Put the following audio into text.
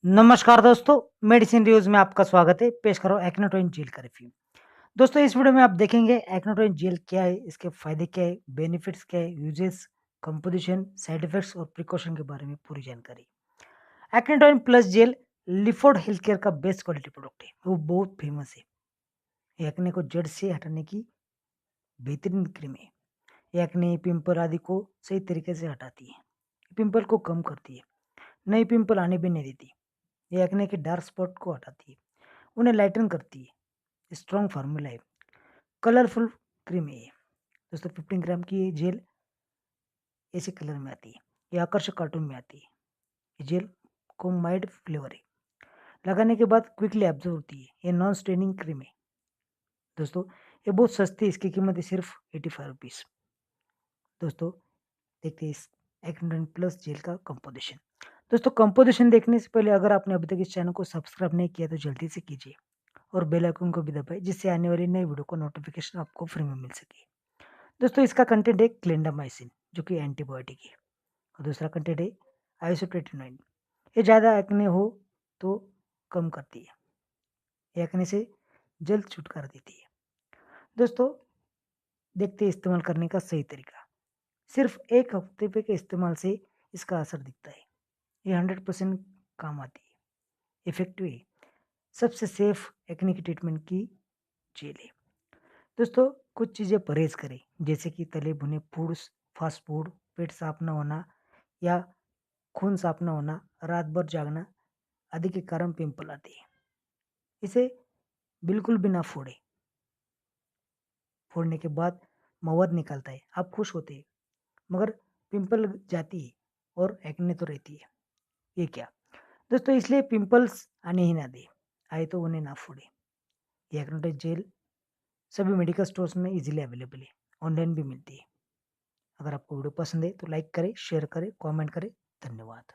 नमस्कार दोस्तों, medicine reviews में आपका स्वागत है। पेश कर रहा हूँ एक्नेटोइन जेल का रिव्यू। दोस्तों इस वीडियो में आप देखेंगे एक्नेटोइन जेल क्या है, इसके फ़ायदे क्या है, बेनिफिट्स क्या है, यूजेस, कंपोज़िशन, साइड इफ़ेक्ट्स और प्रिकॉशन के बारे में पूरी जानकारी। एक्नेटोइन प्लस जेल लिफोर्ड हेल्थकेयर का बेस्ट क्वालिटी प्रोडक्ट है, वो बहुत फेमस है। ये एक्ने को जड़ से हटाने की बेहतरीन क्रीम है। ये एक्ने, पिंपल आदि को सही तरीके से हटाती है। पिंपल को कम करती है, नए पिंपल आने भी नहीं देती। ये एक्ने के डार्क स्पॉट को हटाती है, उन्हें लाइटन करती है। स्ट्रॉन्ग फार्मूला है, कलरफुल क्रीम है ये। दोस्तों 15 ग्राम की ये जेल ऐसे कलर में आती है, ये आकर्षक कार्टून में आती है। ये जेल को माइल्ड फ्लेवर है, लगाने के बाद क्विकली एब्जॉर्ब होती है। ये नॉन स्टेनिंग क्रीम है। दोस्तों ये बहुत सस्ती है, इसकी कीमत है सिर्फ 85 रुपीज़। दोस्तों देखते हैं इस एक्नेटॉइन प्लस जेल का कंपोजिशन। दोस्तों कंपोजिशन देखने से पहले अगर आपने अभी तक इस चैनल को सब्सक्राइब नहीं किया तो जल्दी से कीजिए और बेल आइकन को भी दबाएं, जिससे आने वाली नई वीडियो को नोटिफिकेशन आपको फ्री में मिल सके। दोस्तों इसका कंटेंट है क्लिंडामाइसिन, जो कि एंटीबायोटिक है, और दूसरा कंटेंट है आइसोट्रेटिनोइन। ये ज़्यादा एक्ने हो तो कम करती है, ये एक्ने से जल्द छुटकारा देती है। दोस्तों देखते हैं इस्तेमाल करने का सही तरीका। सिर्फ एक हफ्ते पे के इस्तेमाल से इसका असर दिखता है। ये 100% काम आती है, इफेक्टिव है, सबसे सेफ एक्ने की ट्रीटमेंट की जेल है। दोस्तों कुछ चीज़ें परहेज़ करें, जैसे कि तले भुने फूड्स, फास्ट फूड, पेट साफ ना होना या खून साफ ना होना, रात भर जागना आदि के कारण पिंपल आते हैं। इसे बिल्कुल भी ना फोड़ें। फोड़ने के बाद मवाद निकलता है, आप खुश होते हैं, मगर पिंपल जाती है और एक्ने तो रहती है। ये क्या? दोस्तों इसलिए पिंपल्स आने ही ना दें, आए तो उन्हें ना फोड़ें। ये एक्नेटॉइन जेल सभी मेडिकल स्टोर्स में इजीली अवेलेबल है, ऑनलाइन भी मिलती है। अगर आपको वीडियो पसंद है तो लाइक करें, शेयर करें, कमेंट करें। धन्यवाद।